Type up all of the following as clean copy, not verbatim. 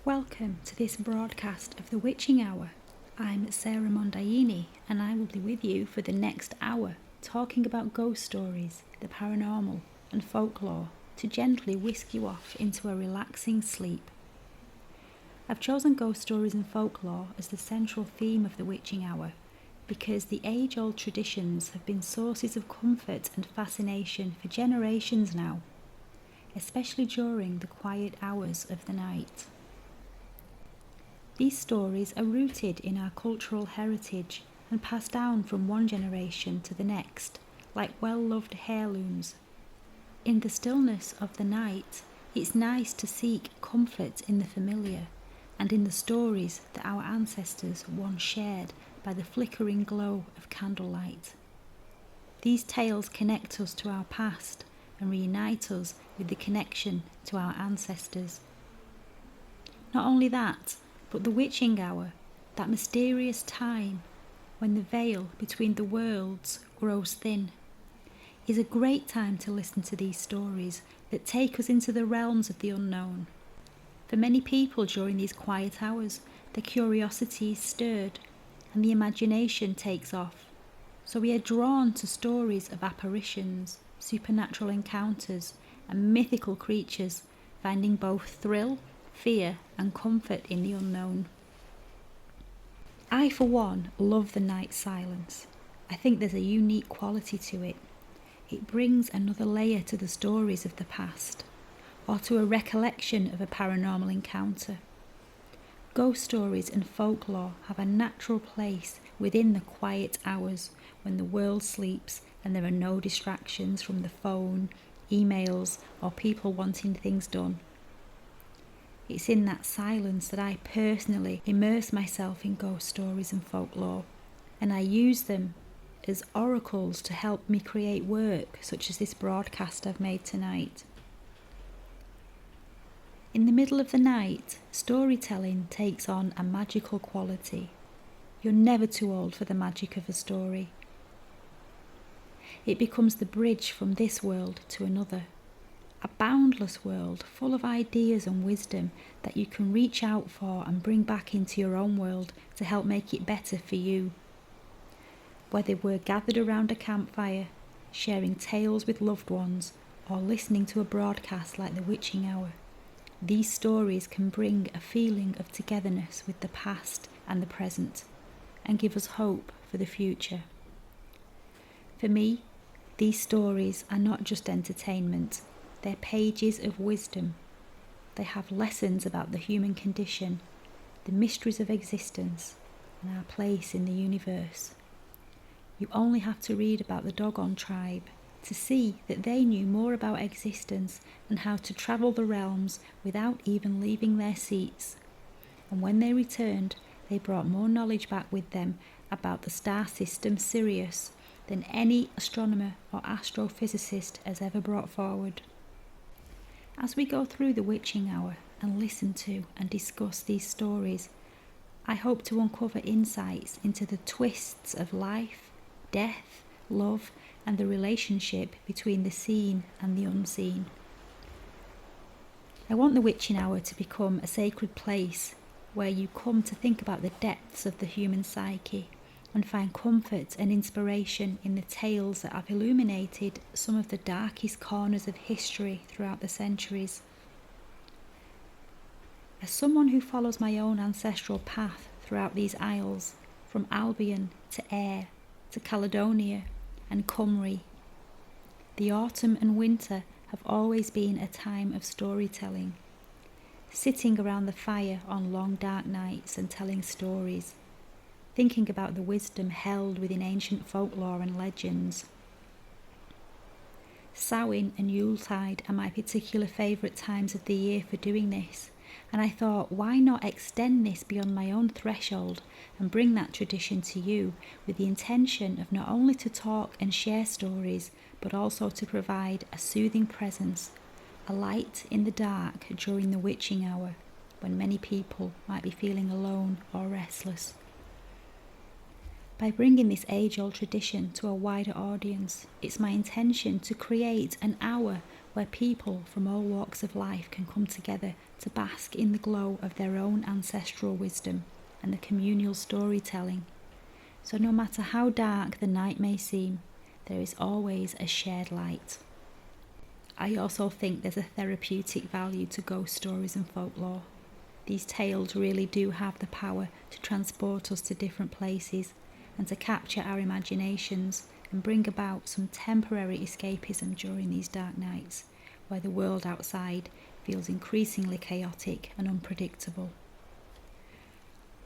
Welcome to this broadcast of the Witching Hour. I'm Sarah Mondaini and I will be with you for the next hour talking about ghost stories, the paranormal and folklore to gently whisk you off into a relaxing sleep. I've chosen ghost stories and folklore as the central theme of the Witching Hour because the age-old traditions have been sources of comfort and fascination for generations now, especially during the quiet hours of the night. These stories are rooted in our cultural heritage and passed down from one generation to the next, like well-loved heirlooms. In the stillness of the night, it's nice to seek comfort in the familiar and in the stories that our ancestors once shared by the flickering glow of candlelight. These tales connect us to our past and reunite us with the connection to our ancestors. Not only that, but the witching hour, that mysterious time when the veil between the worlds grows thin, is a great time to listen to these stories that take us into the realms of the unknown. For many people during these quiet hours, the curiosity is stirred and the imagination takes off. So we are drawn to stories of apparitions, supernatural encounters, and mythical creatures, finding both thrill, fear and comfort in the unknown. I, for one, love the night silence. I think there's a unique quality to it. It brings another layer to the stories of the past, or to a recollection of a paranormal encounter. Ghost stories and folklore have a natural place within the quiet hours when the world sleeps and there are no distractions from the phone, emails, or people wanting things done. It's in that silence that I personally immerse myself in ghost stories and folklore, and I use them as oracles to help me create work such as this broadcast I've made tonight. In the middle of the night, storytelling takes on a magical quality. You're never too old for the magic of a story. It becomes the bridge from this world to another. A boundless world full of ideas and wisdom that you can reach out for and bring back into your own world to help make it better for you. Whether we're gathered around a campfire, sharing tales with loved ones, or listening to a broadcast like the Witching Hour, these stories can bring a feeling of togetherness with the past and the present, and give us hope for the future. For me, these stories are not just entertainment. They're pages of wisdom. They have lessons about the human condition, the mysteries of existence, and our place in the universe. You only have to read about the Dogon tribe to see that they knew more about existence and how to travel the realms without even leaving their seats. And when they returned, they brought more knowledge back with them about the star system Sirius than any astronomer or astrophysicist has ever brought forward. As we go through the Witching Hour and listen to and discuss these stories, I hope to uncover insights into the twists of life, death, love, and the relationship between the seen and the unseen. I want the Witching Hour to become a sacred place where you come to think about the depths of the human psyche and find comfort and inspiration in the tales that have illuminated some of the darkest corners of history throughout the centuries. As someone who follows my own ancestral path throughout these isles, from Albion to Ayr to Caledonia and Cymru, the autumn and winter have always been a time of storytelling, sitting around the fire on long dark nights and telling stories, thinking about the wisdom held within ancient folklore and legends. Samhain and Yuletide are my particular favourite times of the year for doing this, and I thought, why not extend this beyond my own threshold and bring that tradition to you with the intention of not only to talk and share stories, but also to provide a soothing presence, a light in the dark during the Witching Hour, when many people might be feeling alone or restless. By bringing this age-old tradition to a wider audience, it's my intention to create an hour where people from all walks of life can come together to bask in the glow of their own ancestral wisdom and the communal storytelling. So no matter how dark the night may seem, there is always a shared light. I also think there's a therapeutic value to ghost stories and folklore. These tales really do have the power to transport us to different places and to capture our imaginations and bring about some temporary escapism during these dark nights, where the world outside feels increasingly chaotic and unpredictable.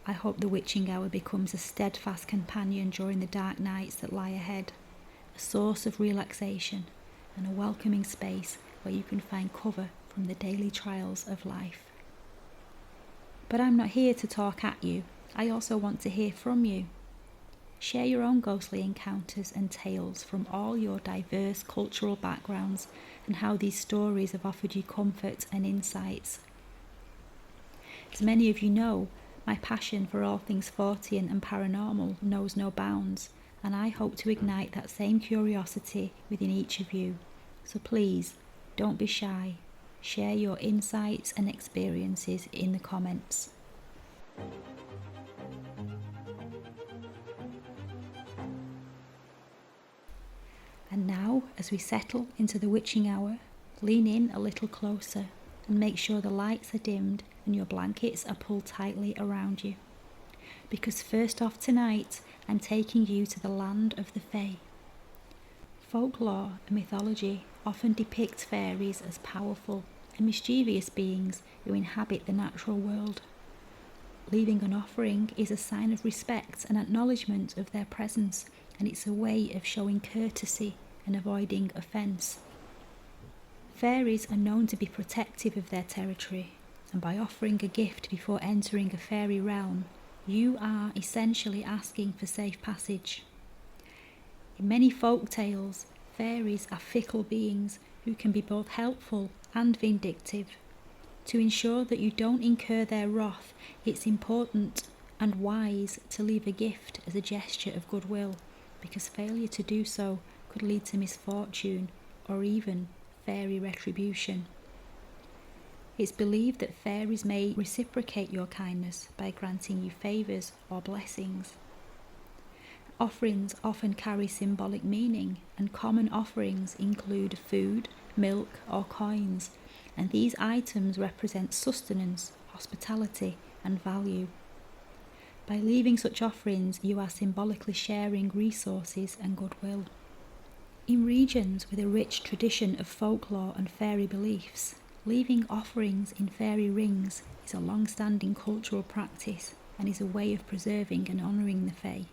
I hope the witching hour becomes a steadfast companion during the dark nights that lie ahead, a source of relaxation and a welcoming space where you can find cover from the daily trials of life. But I'm not here to talk at you. I also want to hear from you. Share your own ghostly encounters and tales from all your diverse cultural backgrounds and how these stories have offered you comfort and insights. As many of you know, my passion for all things fortean and paranormal knows no bounds, and I hope to ignite that same curiosity within each of you. So please, don't be shy. Share your insights and experiences in the comments. And now, as we settle into the witching hour, lean in a little closer and make sure the lights are dimmed and your blankets are pulled tightly around you. Because first off tonight, I'm taking you to the land of the Fae. Folklore and mythology often depict fairies as powerful and mischievous beings who inhabit the natural world. Leaving an offering is a sign of respect and acknowledgement of their presence, and it's a way of showing courtesy and avoiding offence. Fairies are known to be protective of their territory, and by offering a gift before entering a fairy realm, you are essentially asking for safe passage. In many folk tales, fairies are fickle beings who can be both helpful and vindictive. To ensure that you don't incur their wrath, it's important and wise to leave a gift as a gesture of goodwill, because failure to do so could lead to misfortune or even fairy retribution. It's believed that fairies may reciprocate your kindness by granting you favours or blessings. Offerings often carry symbolic meaning, and common offerings include food, milk or coins, and these items represent sustenance, hospitality and value. By leaving such offerings, you are symbolically sharing resources and goodwill. In regions with a rich tradition of folklore and fairy beliefs, leaving offerings in fairy rings is a long-standing cultural practice and is a way of preserving and honouring the Fae.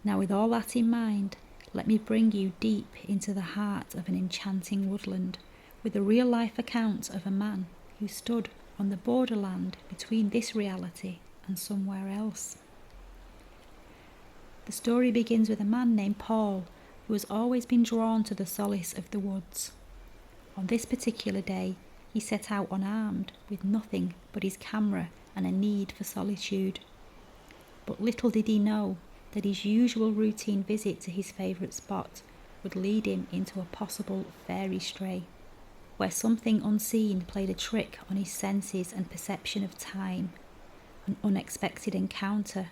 Now, with all that in mind, let me bring you deep into the heart of an enchanting woodland with a real-life account of a man who stood on the borderland between this reality and somewhere else. The story begins with a man named Paul who has always been drawn to the solace of the woods. On this particular day, he set out unarmed, with nothing but his camera and a need for solitude. But little did he know that his usual routine visit to his favourite spot would lead him into a possible fairy stray, where something unseen played a trick on his senses and perception of time. An unexpected encounter,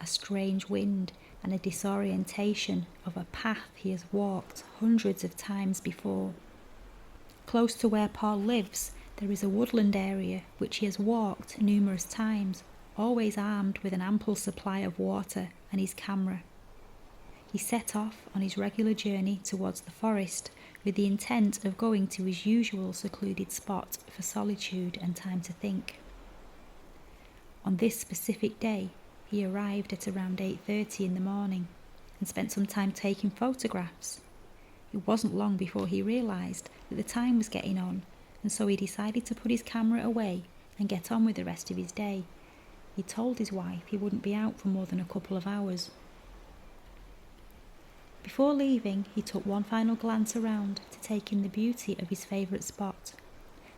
a strange wind, and a disorientation of a path he has walked hundreds of times before. Close to where Paul lives, there is a woodland area which he has walked numerous times, always armed with an ample supply of water and his camera. He set off on his regular journey towards the forest with the intent of going to his usual secluded spot for solitude and time to think. On this specific day, he arrived at around 8:30 in the morning and spent some time taking photographs. It wasn't long before he realised that the time was getting on, and so he decided to put his camera away and get on with the rest of his day. He told his wife he wouldn't be out for more than a couple of hours. Before leaving, he took one final glance around to take in the beauty of his favourite spot,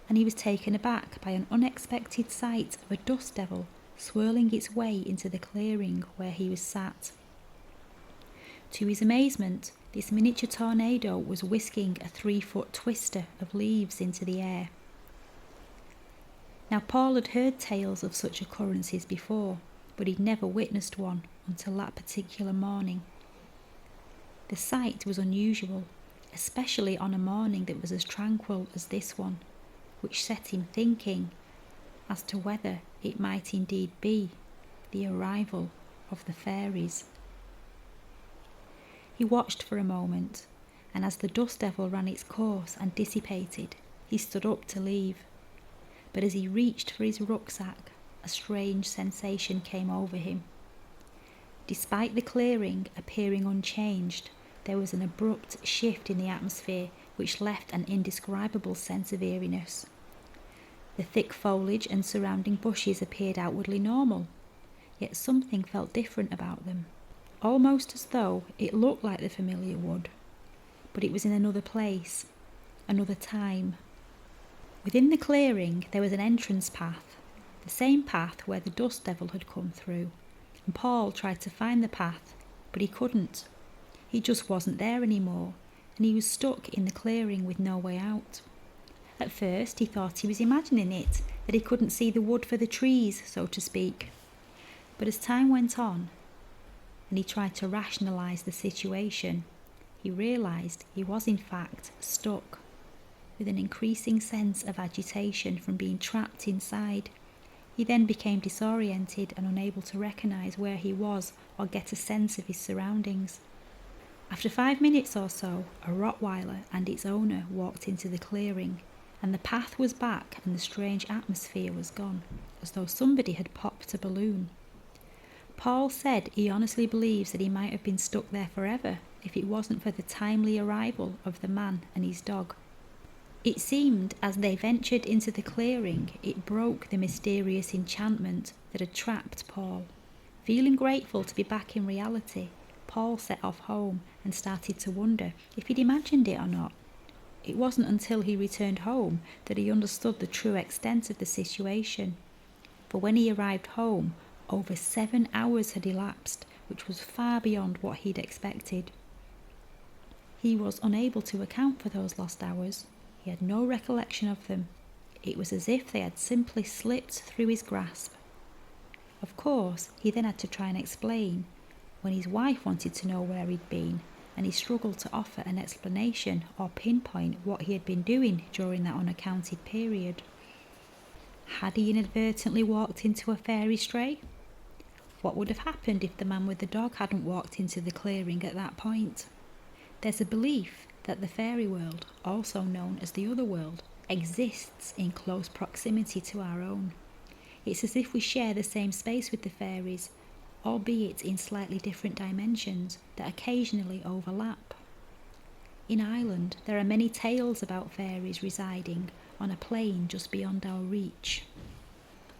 and he was taken aback by an unexpected sight of a dust devil swirling its way into the clearing where he was sat. To his amazement, This miniature tornado was whisking a 3-foot twister of leaves into the air. Now Paul had heard tales of such occurrences before, but he'd never witnessed one until that particular morning. The sight was unusual, especially on a morning that was as tranquil as this one, which set him thinking as to whether it might indeed be the arrival of the fairies. He watched for a moment, and as the dust devil ran its course and dissipated, he stood up to leave. But as he reached for his rucksack, a strange sensation came over him. Despite the clearing appearing unchanged, there was an abrupt shift in the atmosphere which left an indescribable sense of eeriness. The thick foliage and surrounding bushes appeared outwardly normal, yet something felt different about them, almost as though it looked like the familiar wood, but it was in another place, another time. Within the clearing there was an entrance path, the same path where the dust devil had come through, and Paul tried to find the path, but he couldn't. He just wasn't there anymore, and he was stuck in the clearing with no way out. At first he thought he was imagining it, that he couldn't see the wood for the trees, so to speak. But as time went on, and he tried to rationalise the situation, he realised he was in fact stuck, with an increasing sense of agitation from being trapped inside. He then became disoriented and unable to recognise where he was or get a sense of his surroundings. After 5 minutes or so, a Rottweiler and its owner walked into the clearing, and the path was back and the strange atmosphere was gone, as though somebody had popped a balloon. Paul said he honestly believes that he might have been stuck there forever if it wasn't for the timely arrival of the man and his dog. It seemed as they ventured into the clearing, it broke the mysterious enchantment that had trapped Paul. Feeling grateful to be back in reality, Paul set off home and started to wonder if he'd imagined it or not. It wasn't until he returned home that he understood the true extent of the situation. For when he arrived home, over 7 hours had elapsed, which was far beyond what he'd expected. He was unable to account for those lost hours. He had no recollection of them. It was as if they had simply slipped through his grasp. Of course, he then had to try and explain when his wife wanted to know where he'd been, and he struggled to offer an explanation or pinpoint what he had been doing during that unaccounted period. Had he inadvertently walked into a fairy stray? What would have happened if the man with the dog hadn't walked into the clearing at that point? There's a belief that the fairy world, also known as the other world, exists in close proximity to our own. It's as if we share the same space with the fairies, albeit in slightly different dimensions that occasionally overlap. In Ireland, there are many tales about fairies residing on a plane just beyond our reach.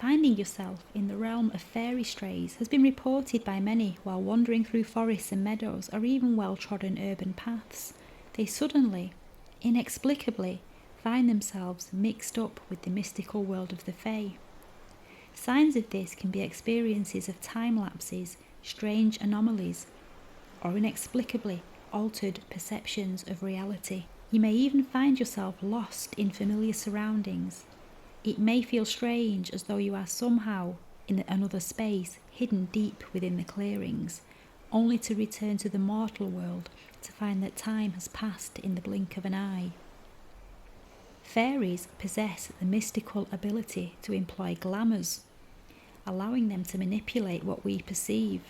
Finding yourself in the realm of fairy strays has been reported by many while wandering through forests and meadows or even well-trodden urban paths. They suddenly, inexplicably, find themselves mixed up with the mystical world of the Fae. Signs of this can be experiences of time lapses, strange anomalies, or inexplicably altered perceptions of reality. You may even find yourself lost in familiar surroundings. It may feel strange, as though you are somehow in another space, hidden deep within the clearings, only to return to the mortal world to find that time has passed in the blink of an eye. Fairies possess the mystical ability to employ glamours, allowing them to manipulate what we perceive.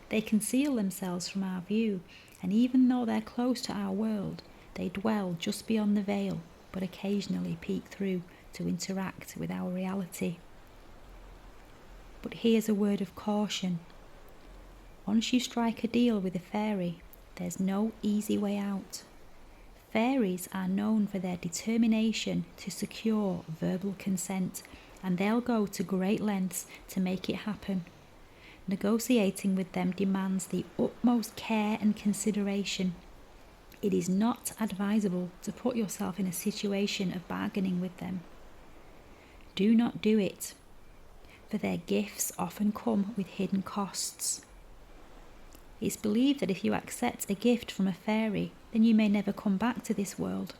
They conceal themselves from our view, and even though they're close to our world, they dwell just beyond the veil, but occasionally peek through to interact with our reality. But here's a word of caution. Once you strike a deal with a fairy, there's no easy way out. Fairies are known for their determination to secure verbal consent, and they'll go to great lengths to make it happen. Negotiating with them demands the utmost care and consideration. It is not advisable to put yourself in a situation of bargaining with them. Do not do it, for their gifts often come with hidden costs. It's believed that if you accept a gift from a fairy, then you may never come back to this world.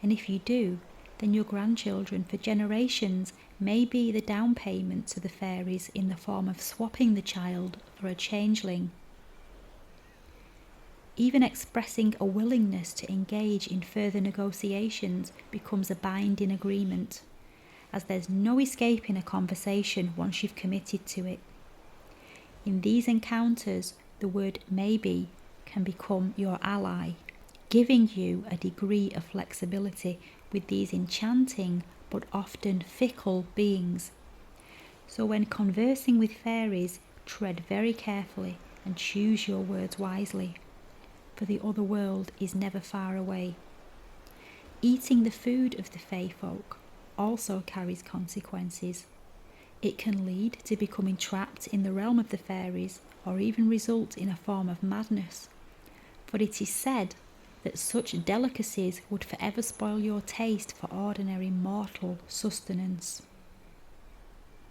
And if you do, then your grandchildren for generations may be the down payment to the fairies in the form of swapping the child for a changeling. Even expressing a willingness to engage in further negotiations becomes a binding agreement, as there's no escaping a conversation once you've committed to it. In these encounters, the word maybe can become your ally, giving you a degree of flexibility with these enchanting but often fickle beings. So when conversing with fairies, tread very carefully and choose your words wisely, for the other world is never far away. Eating the food of the fae folk also carries consequences. It can lead to becoming trapped in the realm of the fairies, or even result in a form of madness. For it is said that such delicacies would forever spoil your taste for ordinary mortal sustenance.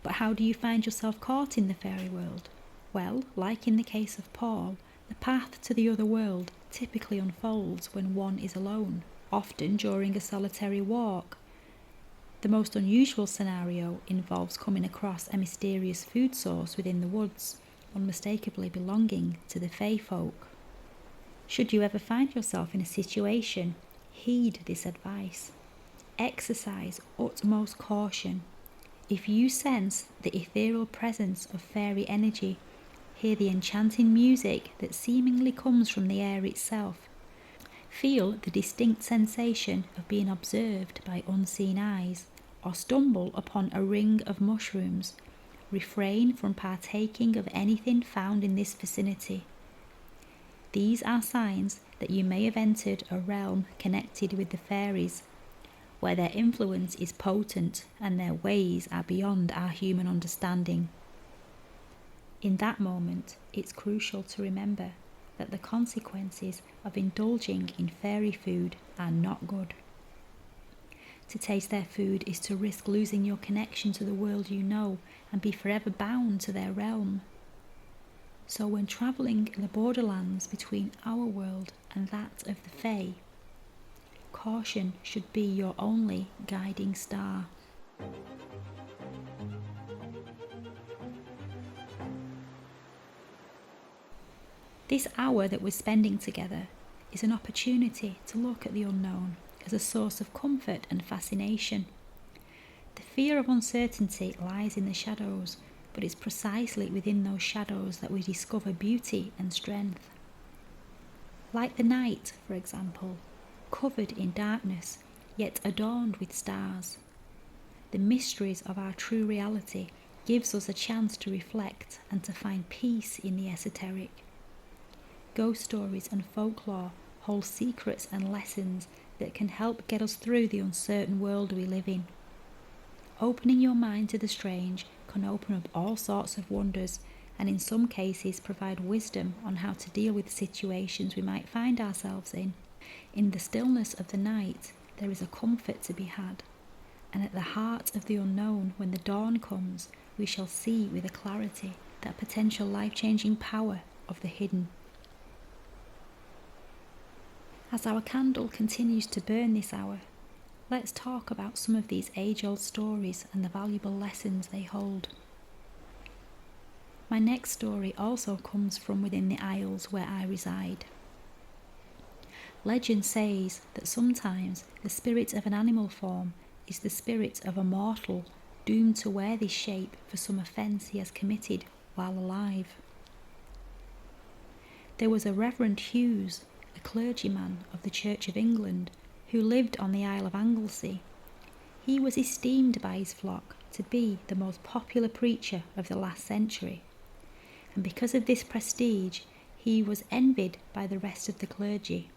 But how do you find yourself caught in the fairy world? Well, like in the case of Paul, the path to the other world typically unfolds when one is alone, often during a solitary walk. The most unusual scenario involves coming across a mysterious food source within the woods, unmistakably belonging to the fae folk. Should you ever find yourself in a situation, heed this advice. Exercise utmost caution. If you sense the ethereal presence of fairy energy, hear the enchanting music that seemingly comes from the air itself, feel the distinct sensation of being observed by unseen eyes, or stumble upon a ring of mushrooms, refrain from partaking of anything found in this vicinity. These are signs that you may have entered a realm connected with the fairies, where their influence is potent and their ways are beyond our human understanding. In that moment, it's crucial to remember that the consequences of indulging in fairy food are not good. To taste their food is to risk losing your connection to the world you know and be forever bound to their realm. So when travelling in the borderlands between our world and that of the fae, caution should be your only guiding star. This hour that we're spending together is an opportunity to look at the unknown as a source of comfort and fascination. The fear of uncertainty lies in the shadows, but it's precisely within those shadows that we discover beauty and strength. Like the night, for example, covered in darkness, yet adorned with stars. The mysteries of our true reality gives us a chance to reflect and to find peace in the esoteric. Ghost stories and folklore hold secrets and lessons that can help get us through the uncertain world we live in. Opening your mind to the strange can open up all sorts of wonders, and in some cases provide wisdom on how to deal with situations we might find ourselves in. In the stillness of the night, there is a comfort to be had, and at the heart of the unknown, when the dawn comes, we shall see with a clarity that potential life-changing power of the hidden. As our candle continues to burn this hour, let's talk about some of these age-old stories and the valuable lessons they hold. My next story also comes from within the Isles where I reside. Legend says that sometimes the spirit of an animal form is the spirit of a mortal doomed to wear this shape for some offence he has committed while alive. There was a Reverend Hughes, a clergyman of the Church of England, who lived on the Isle of Anglesey. He was esteemed by his flock to be the most popular preacher of the last century, and because of this prestige, he was envied by the rest of the clergy.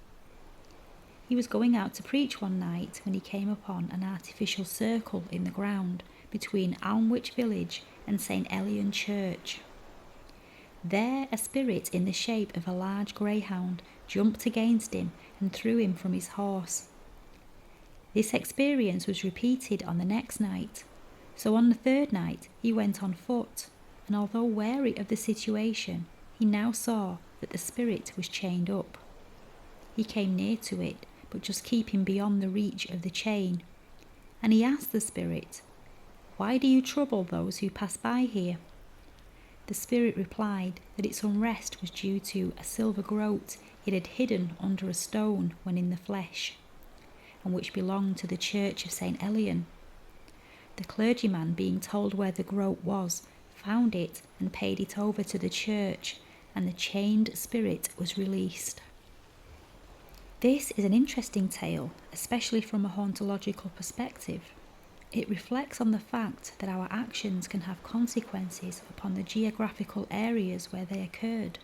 He was going out to preach one night when he came upon an artificial circle in the ground between Alnwick village and St. Elian Church. There a spirit in the shape of a large greyhound jumped against him and threw him from his horse. This experience was repeated on the next night, so on the third night he went on foot, and although wary of the situation, he now saw that the spirit was chained up. He came near to it, but just keeping beyond the reach of the chain, and he asked the spirit, "Why do you trouble those who pass by here?" The spirit replied that its unrest was due to a silver groat it had hidden under a stone when in the flesh, and which belonged to the church of St. Elian. The clergyman, being told where the groat was, found it and paid it over to the church, and the chained spirit was released. This is an interesting tale, especially from a hauntological perspective. It reflects on the fact that our actions can have consequences upon the geographical areas where they occurred.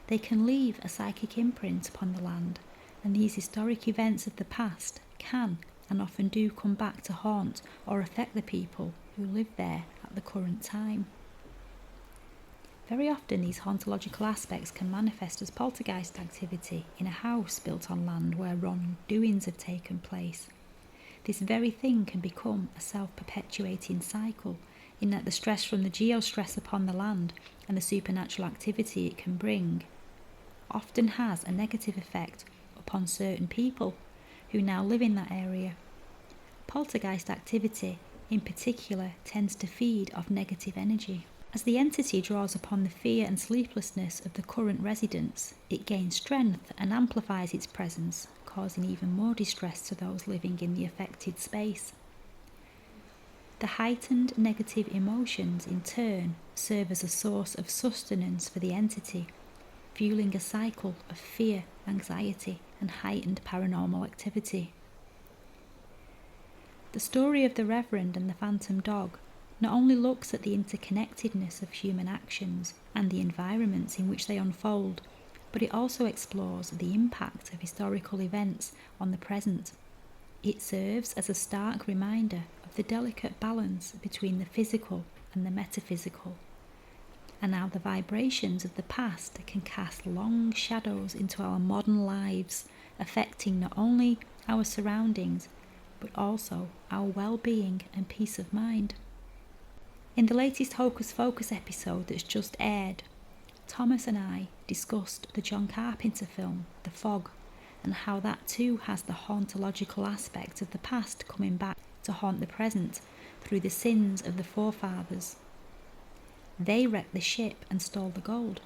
They can leave a psychic imprint upon the land, and these historic events of the past can and often do come back to haunt or affect the people who live there at the current time. Very often these hauntological aspects can manifest as poltergeist activity in a house built on land where wrongdoings have taken place. This very thing can become a self-perpetuating cycle, in that the stress from the geostress upon the land and the supernatural activity it can bring often has a negative effect upon certain people who now live in that area. Poltergeist activity in particular tends to feed off negative energy. As the entity draws upon the fear and sleeplessness of the current residents, it gains strength and amplifies its presence, causing even more distress to those living in the affected space. The heightened negative emotions, in turn, serve as a source of sustenance for the entity, fueling a cycle of fear, anxiety, and heightened paranormal activity. The story of the Reverend and the Phantom Dog not only looks at the interconnectedness of human actions and the environments in which they unfold, but it also explores the impact of historical events on the present. It serves as a stark reminder of the delicate balance between the physical and the metaphysical, and how the vibrations of the past can cast long shadows into our modern lives, affecting not only our surroundings, but also our well-being and peace of mind. In the latest Hocus Focus episode that's just aired, Thomas and I discussed the John Carpenter film, The Fog, and how that too has the hauntological aspect of the past coming back to haunt the present through the sins of the forefathers. They wrecked the ship and stole the gold,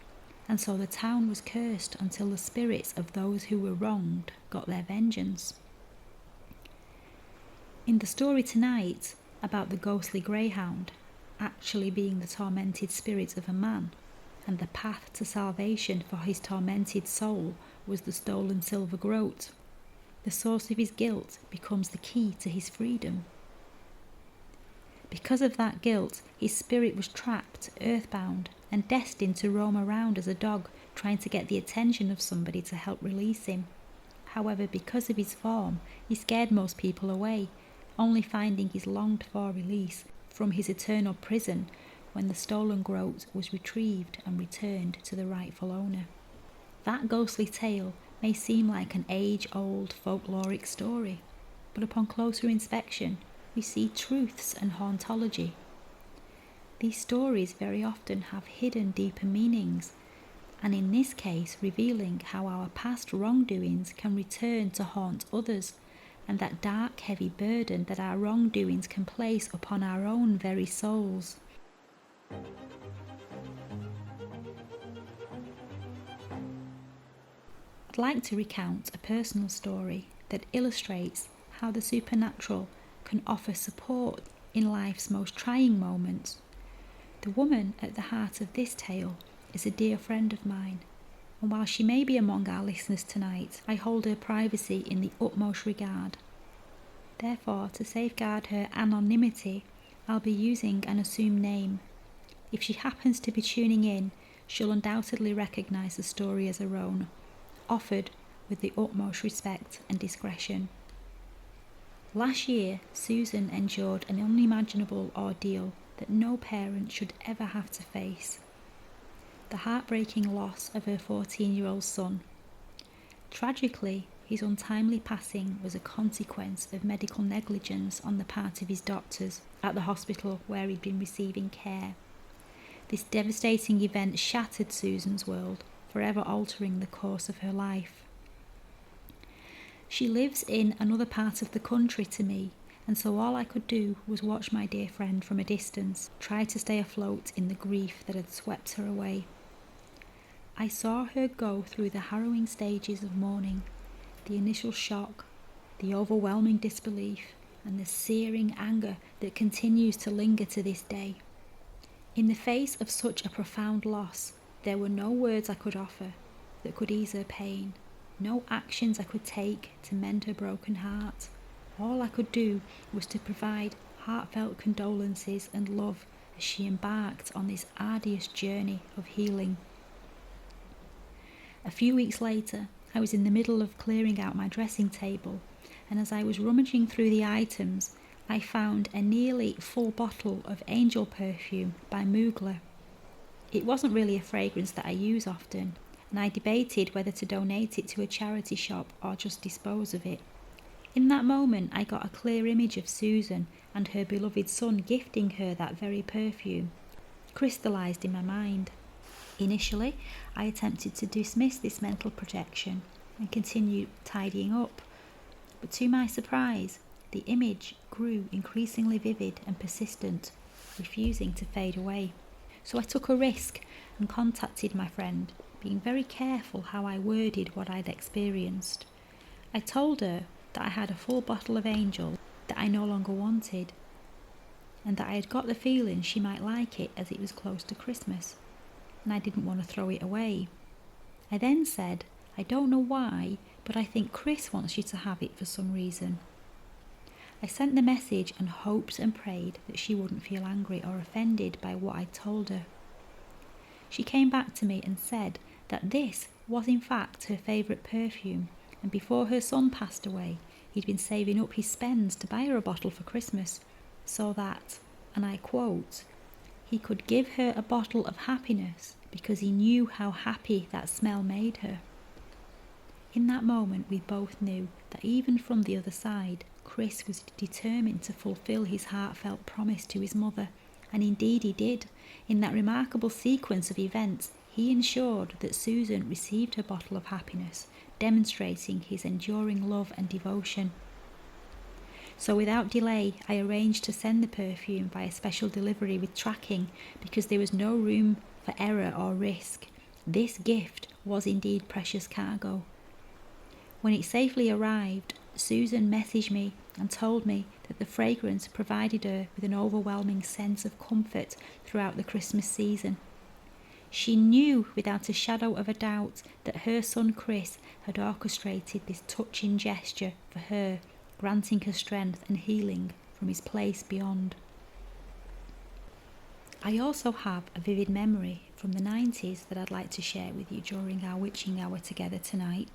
and so the town was cursed until the spirits of those who were wronged got their vengeance. In the story tonight about the ghostly greyhound actually being the tormented spirit of a man, and the path to salvation for his tormented soul was the stolen silver groat, the source of his guilt becomes the key to his freedom. Because of that guilt, his spirit was trapped, earthbound, and destined to roam around as a dog, trying to get the attention of somebody to help release him. However, because of his form, he scared most people away, only finding his longed-for release from his eternal prison when the stolen groat was retrieved and returned to the rightful owner. That ghostly tale may seem like an age-old folkloric story, but upon closer inspection, we see truths and hauntology. These stories very often have hidden deeper meanings, and in this case revealing how our past wrongdoings can return to haunt others, and that dark, heavy burden that our wrongdoings can place upon our own very souls. I'd like to recount a personal story that illustrates how the supernatural can offer support in life's most trying moments. The woman at the heart of this tale is a dear friend of mine, and while she may be among our listeners tonight, I hold her privacy in the utmost regard. Therefore, to safeguard her anonymity, I'll be using an assumed name. If she happens to be tuning in, she'll undoubtedly recognise the story as her own, offered with the utmost respect and discretion. Last year, Susan endured an unimaginable ordeal that no parent should ever have to face: the heartbreaking loss of her 14-year-old son. Tragically, his untimely passing was a consequence of medical negligence on the part of his doctors at the hospital where he'd been receiving care. This devastating event shattered Susan's world forever altering the course of her life. She lives in another part of the country to me, and so all I could do was watch my dear friend from a distance, try to stay afloat in the grief that had swept her away. I saw her go through the harrowing stages of mourning, the initial shock, the overwhelming disbelief, and the searing anger that continues to linger to this day. In the face of such a profound loss, there were no words I could offer that could ease her pain, no actions I could take to mend her broken heart. All I could do was to provide heartfelt condolences and love as she embarked on this arduous journey of healing. A few weeks later, I was in the middle of clearing out my dressing table, and as I was rummaging through the items, I found a nearly full bottle of angel perfume by Mugler. It wasn't really a fragrance that I use often, and I debated whether to donate it to a charity shop or just dispose of it. In that moment, I got a clear image of Susan and her beloved son gifting her that very perfume, crystallised in my mind. Initially, I attempted to dismiss this mental projection and continue tidying up, but to my surprise, the image grew increasingly vivid and persistent, refusing to fade away. So I took a risk and contacted my friend, being very careful how I worded what I'd experienced. I told her that I had a full bottle of Angel that I no longer wanted, and that I had got the feeling she might like it as it was close to Christmas, and I didn't want to throw it away. I then said, I don't know why, but I think Chris wants you to have it for some reason. I sent the message and hoped and prayed that she wouldn't feel angry or offended by what I told her. She came back to me and said that this was in fact her favourite perfume, and before her son passed away, he'd been saving up his spends to buy her a bottle for Christmas, so that, and I quote, he could give her a bottle of happiness because he knew how happy that smell made her. In that moment, we both knew that even from the other side, Chris was determined to fulfill his heartfelt promise to his mother, and indeed he did. In that remarkable sequence of events, he ensured that Susan received her bottle of happiness, demonstrating his enduring love and devotion. So without delay, I arranged to send the perfume by a special delivery with tracking, because there was no room for error or risk. This gift was indeed precious cargo. When it safely arrived, Susan messaged me and told me that the fragrance provided her with an overwhelming sense of comfort throughout the Christmas season. She knew without a shadow of a doubt that her son Chris had orchestrated this touching gesture for her, granting her strength and healing from his place beyond. I also have a vivid memory from the 90s that I'd like to share with you during our witching hour together tonight.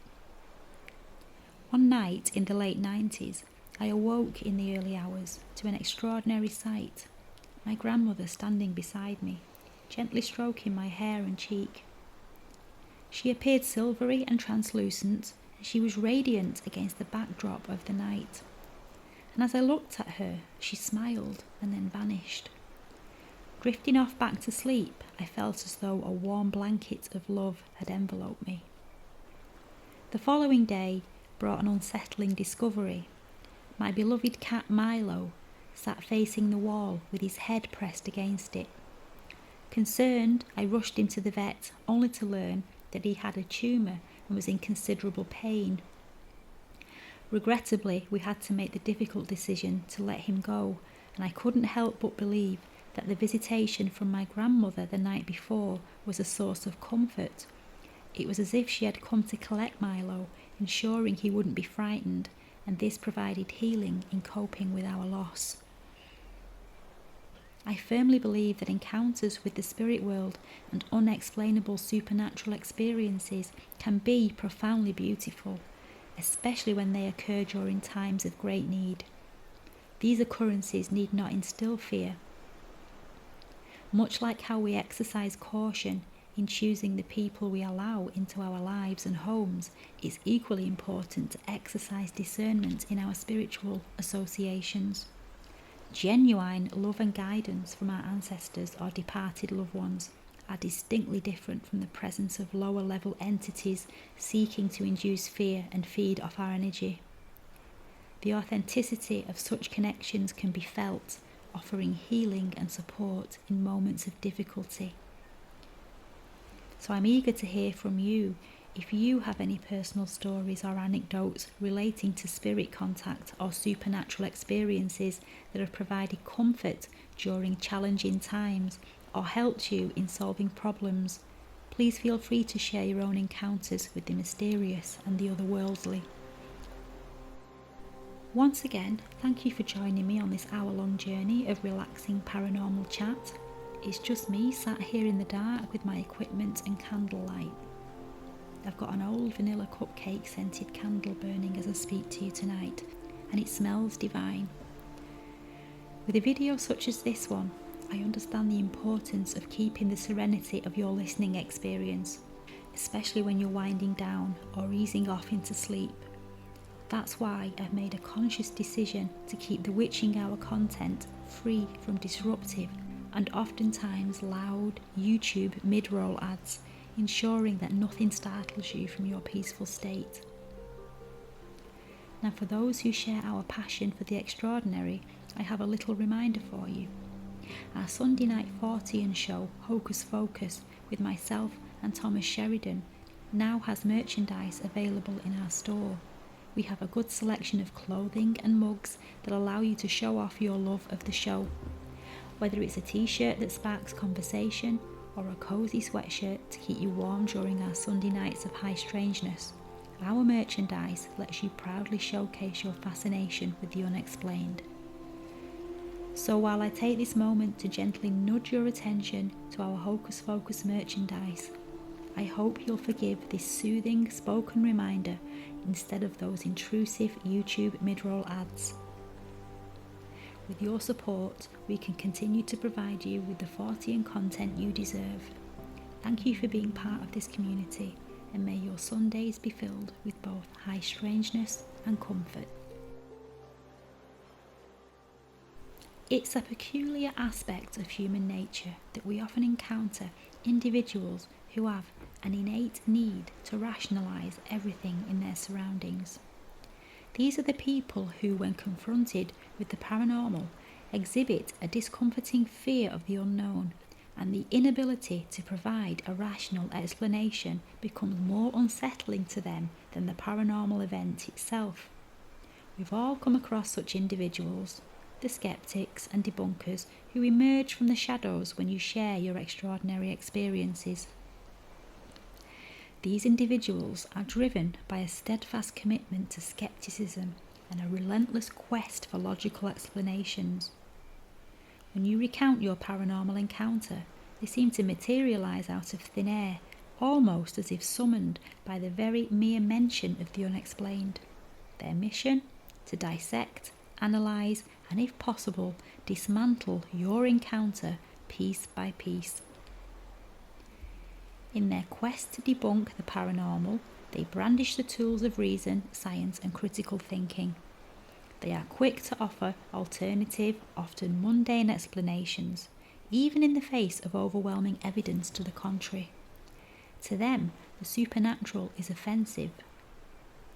One night in the late 90s, I awoke in the early hours to an extraordinary sight. My grandmother standing beside me, gently stroking my hair and cheek. She appeared silvery and translucent, and she was radiant against the backdrop of the night. And as I looked at her, she smiled and then vanished. Drifting off back to sleep, I felt as though a warm blanket of love had enveloped me. The following day brought an unsettling discovery. My beloved cat Milo sat facing the wall with his head pressed against it. Concerned, I rushed him to the vet, only to learn that he had a tumour and was in considerable pain. Regrettably, we had to make the difficult decision to let him go, and I couldn't help but believe that the visitation from my grandmother the night before was a source of comfort. It was as if she had come to collect Milo, ensuring he wouldn't be frightened, and this provided healing in coping with our loss. I firmly believe that encounters with the spirit world and unexplainable supernatural experiences can be profoundly beautiful, especially when they occur during times of great need. These occurrences need not instill fear. Much like how we exercise caution in choosing the people we allow into our lives and homes, it's equally important to exercise discernment in our spiritual associations. Genuine love and guidance from our ancestors or departed loved ones are distinctly different from the presence of lower level entities seeking to induce fear and feed off our energy. The authenticity of such connections can be felt, offering healing and support in moments of difficulty. So I'm eager to hear from you if you have any personal stories or anecdotes relating to spirit contact or supernatural experiences that have provided comfort during challenging times or helped you in solving problems. Please feel free to share your own encounters with the mysterious and the otherworldly. Once again, thank you for joining me on this hour-long journey of relaxing paranormal chat. It's just me sat here in the dark with my equipment and candlelight. I've got an old vanilla cupcake scented candle burning as I speak to you tonight, and it smells divine. With a video such as this one, I understand the importance of keeping the serenity of your listening experience, especially when you're winding down or easing off into sleep. That's why I've made a conscious decision to keep the Witching Hour content free from disruptive and oftentimes loud YouTube mid-roll ads, ensuring that nothing startles you from your peaceful state. Now, for those who share our passion for the extraordinary, I have a little reminder for you. Our Sunday night fortean show, Hocus Focus, with myself and Thomas Sheridan, now has merchandise available in our store. We have a good selection of clothing and mugs that allow you to show off your love of the show. Whether it's a t-shirt that sparks conversation or a cosy sweatshirt to keep you warm during our Sunday nights of high strangeness, our merchandise lets you proudly showcase your fascination with the unexplained. So while I take this moment to gently nudge your attention to our Hocus Focus merchandise, I hope you'll forgive this soothing spoken reminder instead of those intrusive YouTube mid-roll ads. With your support, we can continue to provide you with the fortean content you deserve. Thank you for being part of this community, and may your Sundays be filled with both high strangeness and comfort. It's a peculiar aspect of human nature that we often encounter individuals who have an innate need to rationalise everything in their surroundings. These are the people who, when confronted with the paranormal, exhibit a discomforting fear of the unknown, and the inability to provide a rational explanation becomes more unsettling to them than the paranormal event itself. We've all come across such individuals, the skeptics and debunkers, who emerge from the shadows when you share your extraordinary experiences. These individuals are driven by a steadfast commitment to skepticism and a relentless quest for logical explanations. When you recount your paranormal encounter, they seem to materialise out of thin air, almost as if summoned by the very mere mention of the unexplained. Their mission? To dissect, analyse, and if possible, dismantle your encounter piece by piece. In their quest to debunk the paranormal, they brandish the tools of reason, science, and critical thinking. They are quick to offer alternative, often mundane explanations, even in the face of overwhelming evidence to the contrary. To them, the supernatural is offensive,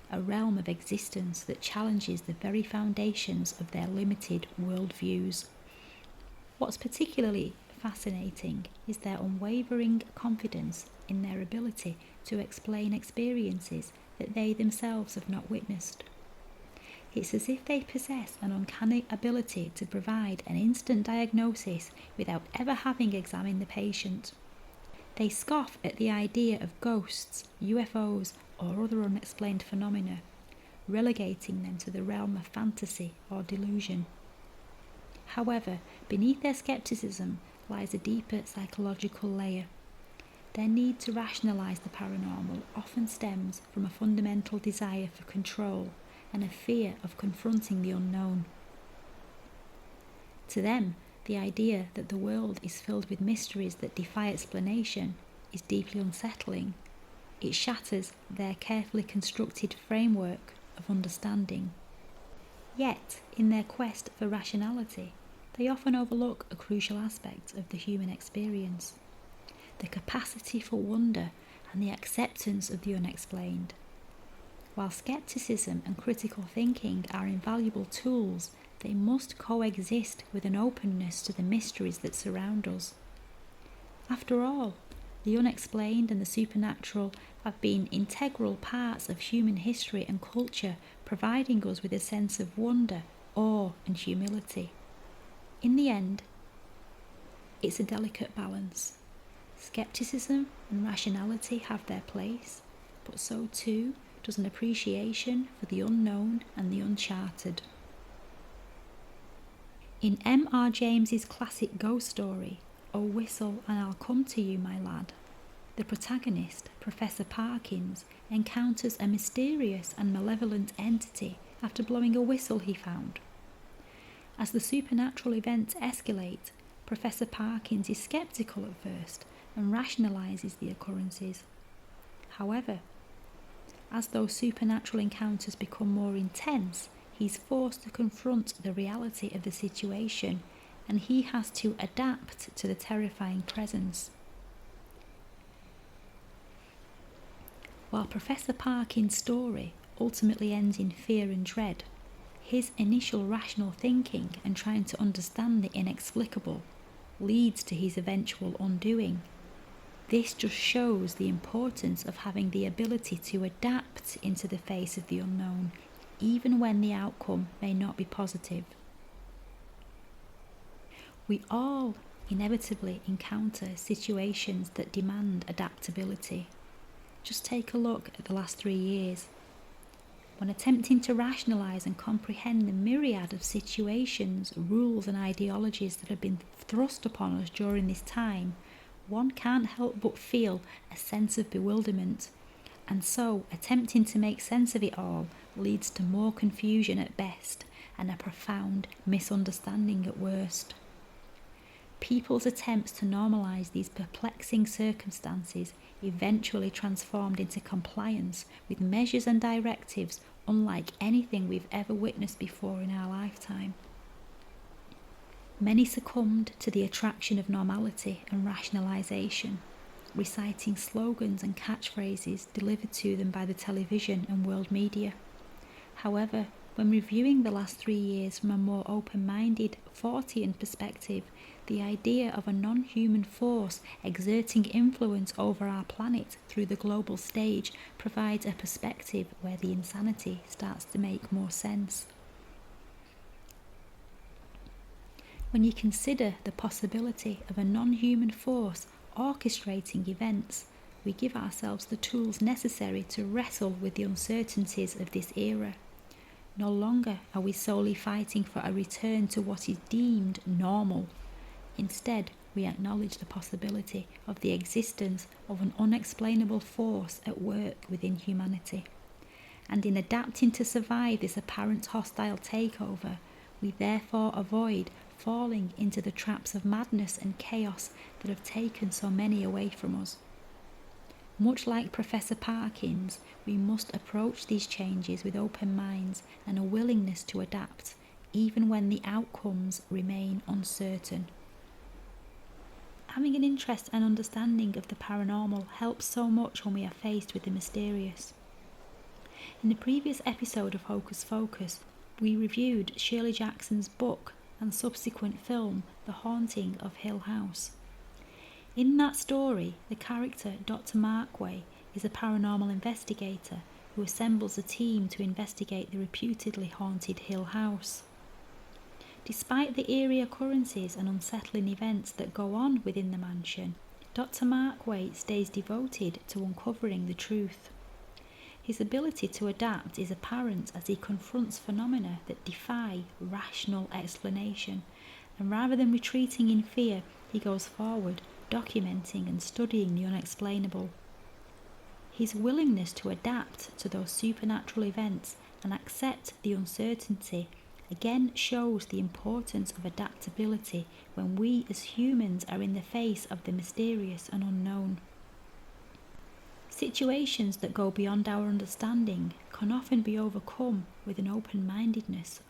a realm of existence that challenges the very foundations of their limited worldviews. What's particularly fascinating is their unwavering confidence in their ability to explain experiences that they themselves have not witnessed. It's as if they possess an uncanny ability to provide an instant diagnosis without ever having examined the patient. They scoff at the idea of ghosts, UFOs, or other unexplained phenomena, relegating them to the realm of fantasy or delusion. However, beneath their skepticism lies a deeper psychological layer. Their need to rationalise the paranormal often stems from a fundamental desire for control and a fear of confronting the unknown. To them, the idea that the world is filled with mysteries that defy explanation is deeply unsettling. It shatters their carefully constructed framework of understanding. Yet, in their quest for rationality, they often overlook a crucial aspect of the human experience. the capacity for wonder, and the acceptance of the unexplained. While skepticism and critical thinking are invaluable tools, they must coexist with an openness to the mysteries that surround us. After all, the unexplained and the supernatural have been integral parts of human history and culture, providing us with a sense of wonder, awe, and humility. In the end, it's a delicate balance. Skepticism and rationality have their place, but so too does an appreciation for the unknown and the uncharted. In M.R. James's classic ghost story, "Oh Whistle and I'll Come to You, My Lad," the protagonist, Professor Parkins, encounters a mysterious and malevolent entity after blowing a whistle he found. As the supernatural events escalate, Professor Parkins is sceptical at first and rationalises the occurrences. However, as those supernatural encounters become more intense, he's forced to confront the reality of the situation, and he has to adapt to the terrifying presence. While Professor Parkins' story ultimately ends in fear and dread, his initial rational thinking and trying to understand the inexplicable leads to his eventual undoing. This just shows the importance of having the ability to adapt into the face of the unknown, even when the outcome may not be positive. We all inevitably encounter situations that demand adaptability. Just take a look at the last 3 years. When attempting to rationalise and comprehend the myriad of situations, rules and ideologies that have been thrust upon us during this time, one can't help but feel a sense of bewilderment, and so attempting to make sense of it all leads to more confusion at best and a profound misunderstanding at worst. People's attempts to normalise these perplexing circumstances eventually transformed into compliance with measures and directives unlike anything we've ever witnessed before in our lifetime. Many succumbed to the attraction of normality and rationalisation, reciting slogans and catchphrases delivered to them by the television and world media. However, when reviewing the last 3 years from a more open-minded, fortean perspective, the idea of a non-human force exerting influence over our planet through the global stage provides a perspective where the insanity starts to make more sense. When you consider the possibility of a non-human force orchestrating events, we give ourselves the tools necessary to wrestle with the uncertainties of this era. No longer are we solely fighting for a return to what is deemed normal. Instead, we acknowledge the possibility of the existence of an unexplainable force at work within humanity. And in adapting to survive this apparent hostile takeover, we therefore avoid falling into the traps of madness and chaos that have taken so many away from us. Much like Professor Parkins, we must approach these changes with open minds and a willingness to adapt, even when the outcomes remain uncertain. Having an interest and understanding of the paranormal helps so much when we are faced with the mysterious. In the previous episode of Hocus Focus, we reviewed Shirley Jackson's book and subsequent film, The Haunting of Hill House. In that story, the character Dr. Markway is a paranormal investigator who assembles a team to investigate the reputedly haunted Hill House. Despite the eerie occurrences and unsettling events that go on within the mansion, Dr. Markway stays devoted to uncovering the truth. His ability to adapt is apparent as he confronts phenomena that defy rational explanation, and rather than retreating in fear, he goes forward, documenting and studying the unexplainable. His willingness to adapt to those supernatural events and accept the uncertainty again shows the importance of adaptability when we as humans are in the face of the mysterious and unknown. Situations that go beyond our understanding can often be overcome with an open-mindedness,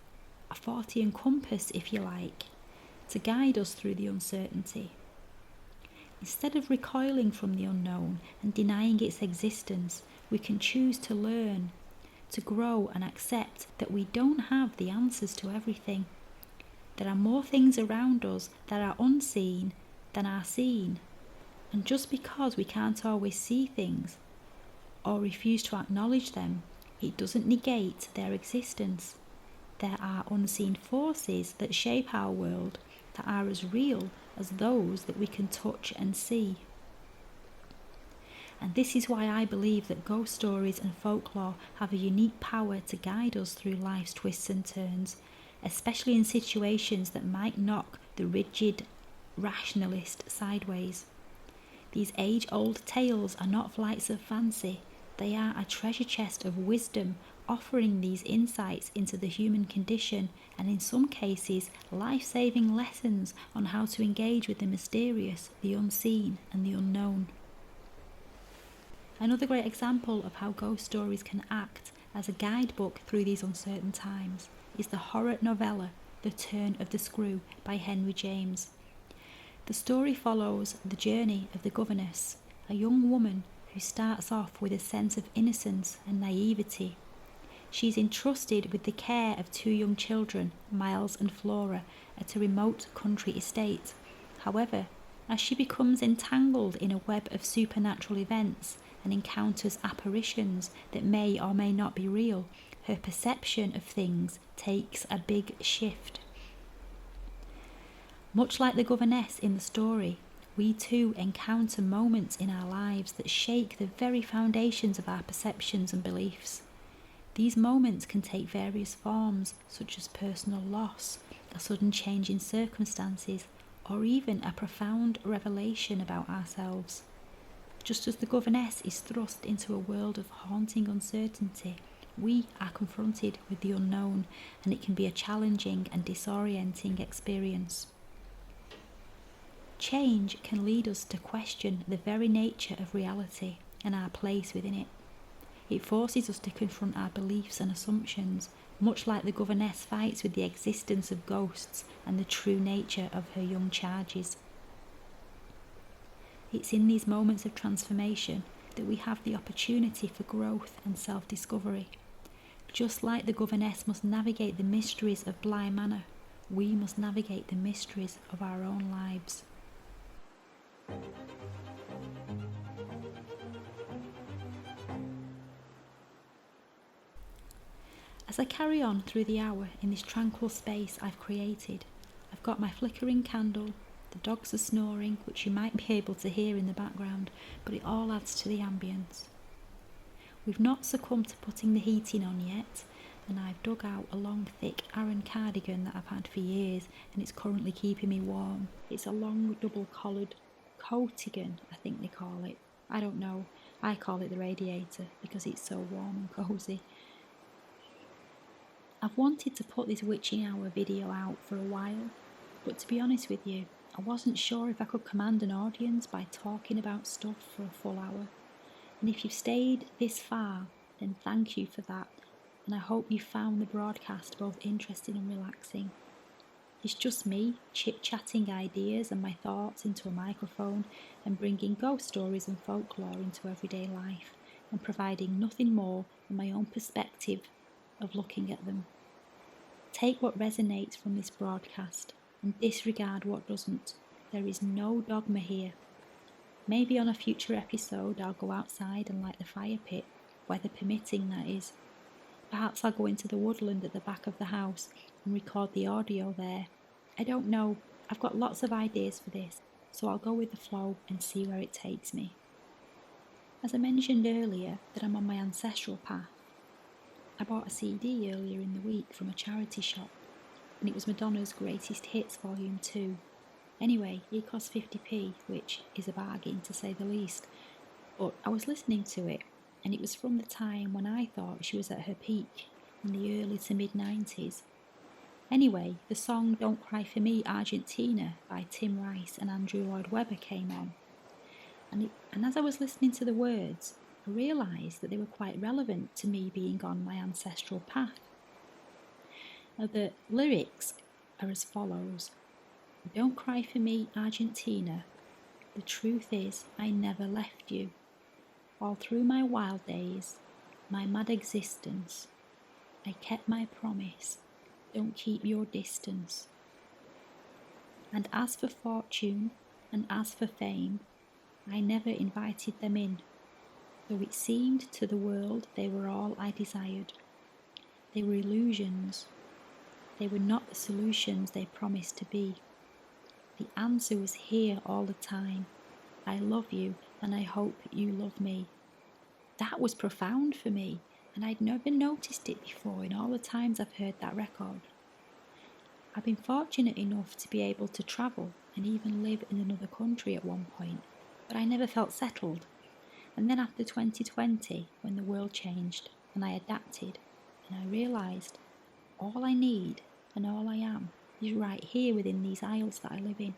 a fortean compass if you like, to guide us through the uncertainty. Instead of recoiling from the unknown and denying its existence, we can choose to learn, to grow and accept that we don't have the answers to everything. There are more things around us that are unseen than are seen. And just because we can't always see things or refuse to acknowledge them, it doesn't negate their existence. There are unseen forces that shape our world that are as real as those that we can touch and see. And this is why I believe that ghost stories and folklore have a unique power to guide us through life's twists and turns, especially in situations that might knock the rigid rationalist sideways. These age-old tales are not flights of fancy, they are a treasure chest of wisdom, offering these insights into the human condition and in some cases life-saving lessons on how to engage with the mysterious, the unseen and the unknown. Another great example of how ghost stories can act as a guidebook through these uncertain times is the horror novella The Turn of the Screw by Henry James. The story follows the journey of the governess, a young woman who starts off with a sense of innocence and naivety. She's entrusted with the care of two young children, Miles and Flora, at a remote country estate. However, as she becomes entangled in a web of supernatural events and encounters apparitions that may or may not be real, her perception of things takes a big shift. Much like the governess in the story, we too encounter moments in our lives that shake the very foundations of our perceptions and beliefs. These moments can take various forms, such as personal loss, a sudden change in circumstances, or even a profound revelation about ourselves. Just as the governess is thrust into a world of haunting uncertainty, we are confronted with the unknown, and it can be a challenging and disorienting experience. Change can lead us to question the very nature of reality and our place within it. It forces us to confront our beliefs and assumptions, much like the governess fights with the existence of ghosts and the true nature of her young charges. It's in these moments of transformation that we have the opportunity for growth and self-discovery. Just like the governess must navigate the mysteries of Bly Manor, we must navigate the mysteries of our own lives. As I carry on through the hour in this tranquil space I've created, I've got my flickering candle, the dogs are snoring, which you might be able to hear in the background, but it all adds to the ambience. We've not succumbed to putting the heating on yet, and I've dug out a long thick Aran cardigan that I've had for years, and it's currently keeping me warm. It's a long double collared coatigan, I think they call it. I don't know, I call it the radiator because it's so warm and cosy. I've wanted to put this witching hour video out for a while, but to be honest with you, I wasn't sure if I could command an audience by talking about stuff for a full hour. And if you've stayed this far, then thank you for that, and I hope you found the broadcast both interesting and relaxing. It's just me chit-chatting ideas and my thoughts into a microphone and bringing ghost stories and folklore into everyday life and providing nothing more than my own perspective of looking at them. Take what resonates from this broadcast and disregard what doesn't. There is no dogma here. Maybe on a future episode I'll go outside and light the fire pit, weather permitting that is. Perhaps I'll go into the woodland at the back of the house and record the audio there. I don't know, I've got lots of ideas for this, so I'll go with the flow and see where it takes me. As I mentioned earlier that I'm on my ancestral path, I bought a CD earlier in the week from a charity shop, and it was Madonna's Greatest Hits Volume 2. Anyway, it cost 50p, which is a bargain to say the least, but I was listening to it, and it was from the time when I thought she was at her peak, in the early to mid-90s. Anyway, the song Don't Cry For Me, Argentina by Tim Rice and Andrew Lloyd Webber came on, and as I was listening to the words, I realised that they were quite relevant to me being on my ancestral path. Now, the lyrics are as follows: Don't cry for me, Argentina. The truth is, I never left you. All through my wild days, my mad existence, I kept my promise, don't keep your distance. And as for fortune, and as for fame, I never invited them in, though it seemed to the world they were all I desired. They were illusions. They were not the solutions they promised to be. The answer was here all the time. I love you, and I hope you love me. That was profound for me, and I'd never noticed it before in all the times I've heard that record. I've been fortunate enough to be able to travel and even live in another country at one point, but I never felt settled. And then after 2020, when the world changed and I adapted, and I realised all I need and all I am is right here within these isles that I live in.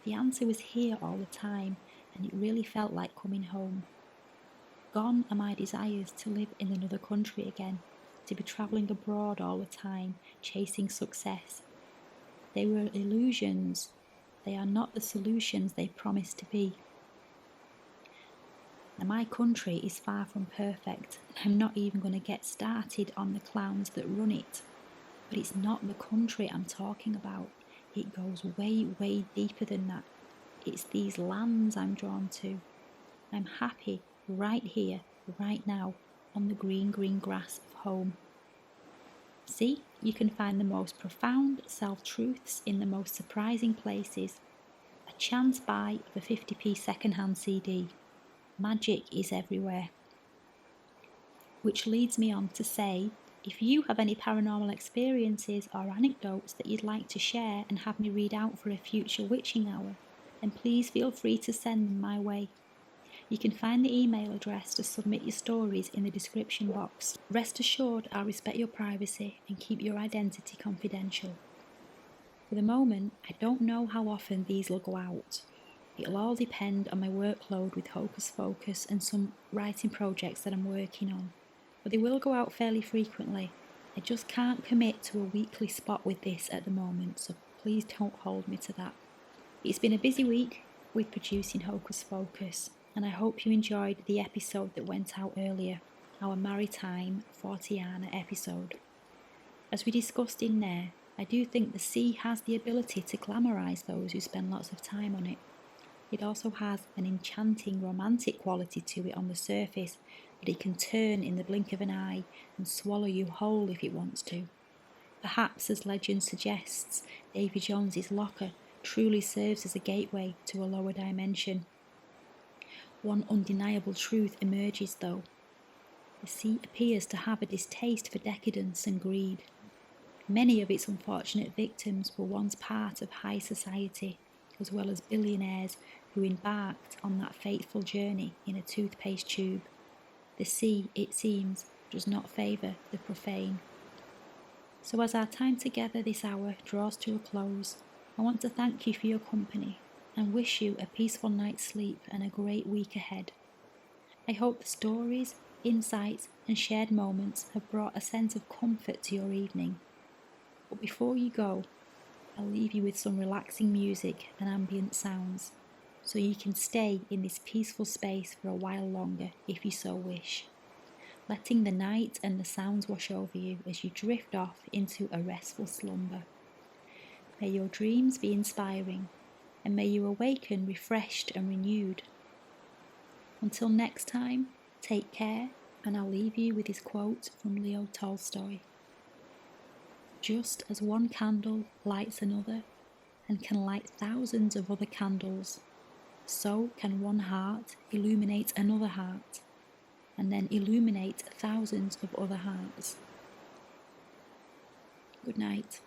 The answer was here all the time, and it really felt like coming home. Gone are my desires to live in another country again, to be travelling abroad all the time, chasing success. They were illusions. They are not the solutions they promised to be. Now, my country is far from perfect, and I'm not even going to get started on the clowns that run it. But it's not the country I'm talking about. It goes way, way deeper than that. It's these lands I'm drawn to. I'm happy right here, right now, on the green, green grass of home. See, you can find the most profound self-truths in the most surprising places. A chance buy of a 50p second-hand CD. Magic is everywhere. Which leads me on to say, if you have any paranormal experiences or anecdotes that you'd like to share and have me read out for a future witching hour, then please feel free to send them my way. You can find the email address to submit your stories in the description box. Rest assured I'll respect your privacy and keep your identity confidential. For the moment, I don't know how often these will go out. It'll all depend on my workload with Hocus Focus and some writing projects that I'm working on. But they will go out fairly frequently. I just can't commit to a weekly spot with this at the moment, so please don't hold me to that. It's been a busy week with producing Hocus Focus, and I hope you enjoyed the episode that went out earlier, our maritime fortean episode. As we discussed in there, I do think the sea has the ability to glamorise those who spend lots of time on it. It also has an enchanting romantic quality to it on the surface, but it can turn in the blink of an eye and swallow you whole if it wants to. Perhaps, as legend suggests, Davy Jones's locker truly serves as a gateway to a lower dimension. One undeniable truth emerges though. The sea appears to have a distaste for decadence and greed. Many of its unfortunate victims were once part of high society, as well as billionaires who embarked on that fateful journey in a toothpaste tube. The sea, it seems, does not favour the profane. So as our time together this hour draws to a close, I want to thank you for your company and wish you a peaceful night's sleep and a great week ahead. I hope the stories, insights and shared moments have brought a sense of comfort to your evening. But before you go, I'll leave you with some relaxing music and ambient sounds, so you can stay in this peaceful space for a while longer if you so wish, letting the night and the sounds wash over you as you drift off into a restful slumber. May your dreams be inspiring, and may you awaken refreshed and renewed. Until next time, take care, and I'll leave you with this quote from Leo Tolstoy. Just as one candle lights another and can light thousands of other candles, so can one heart illuminate another heart and then illuminate thousands of other hearts. Good night.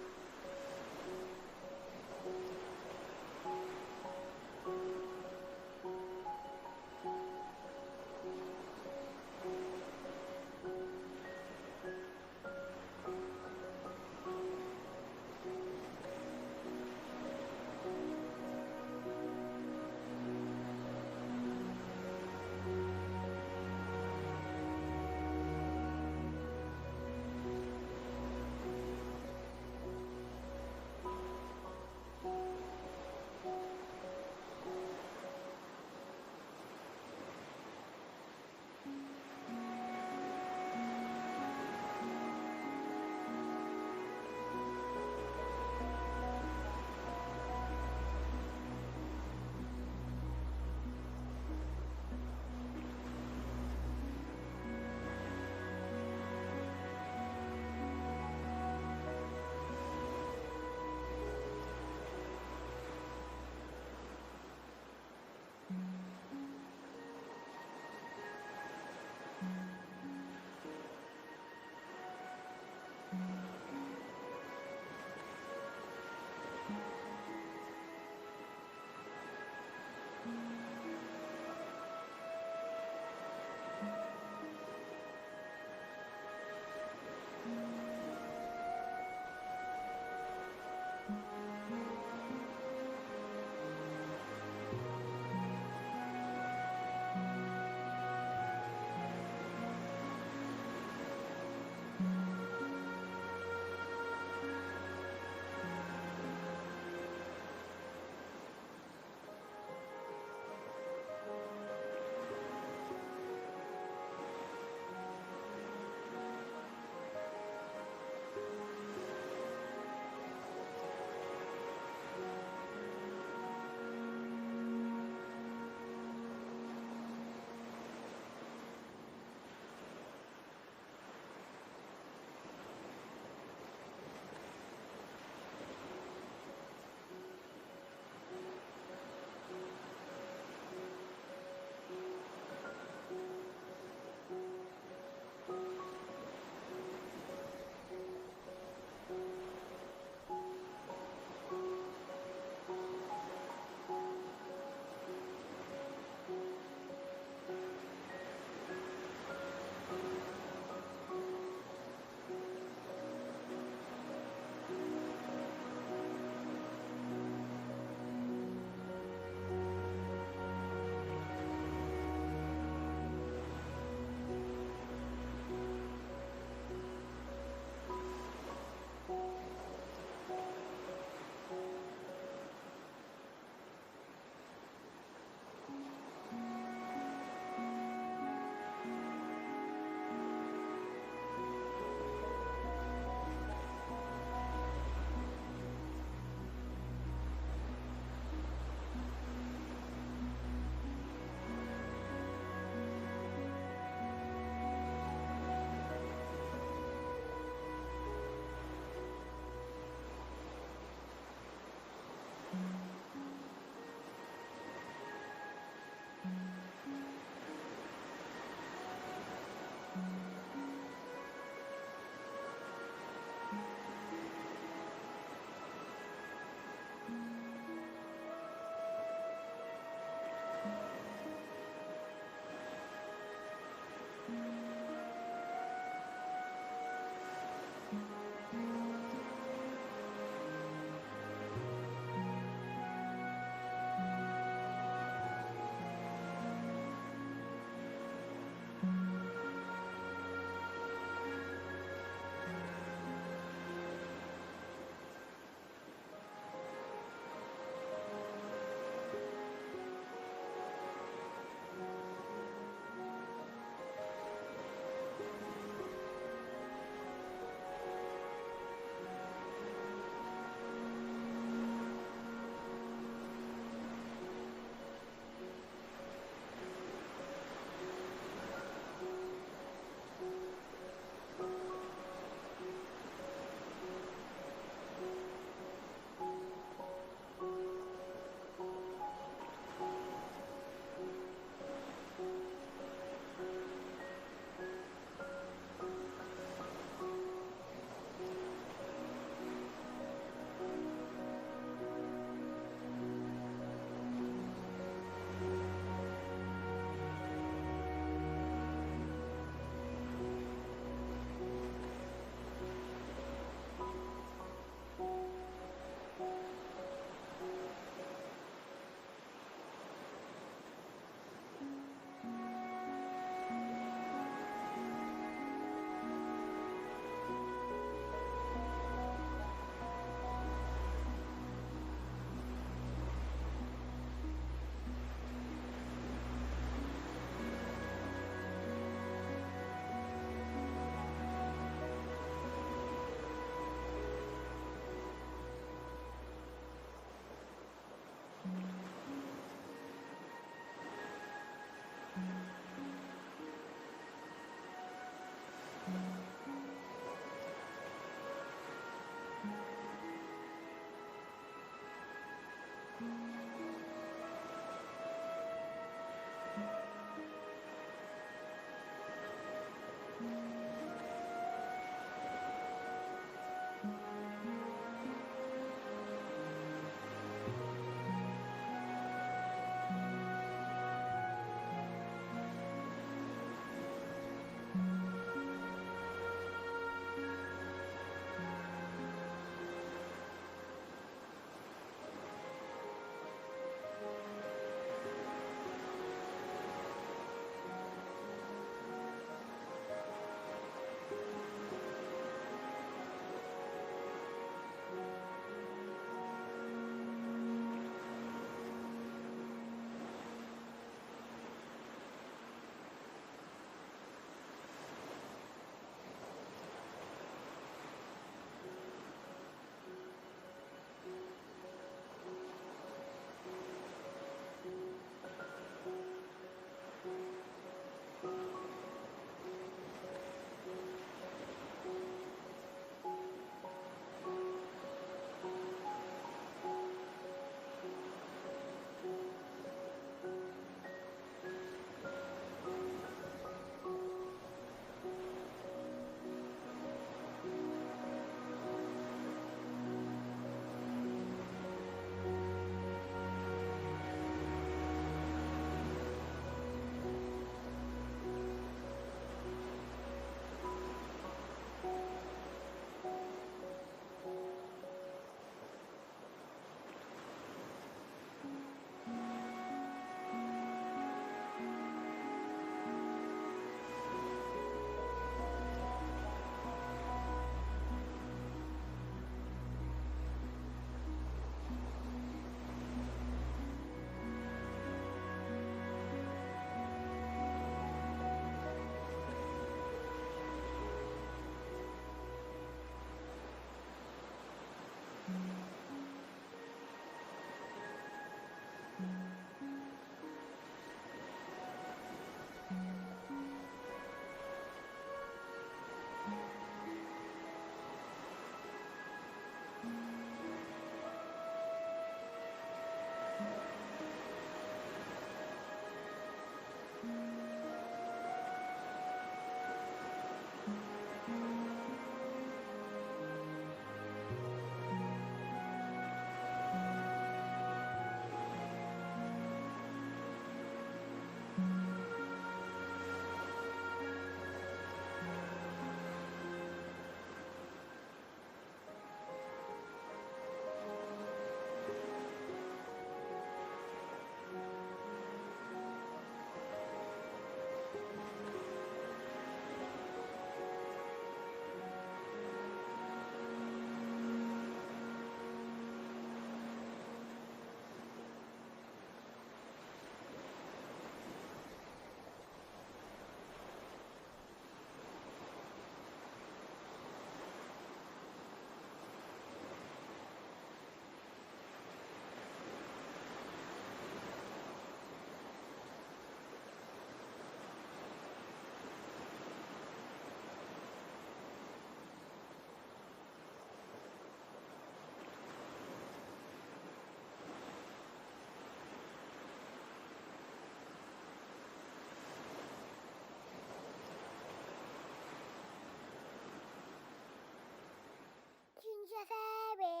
the fairies.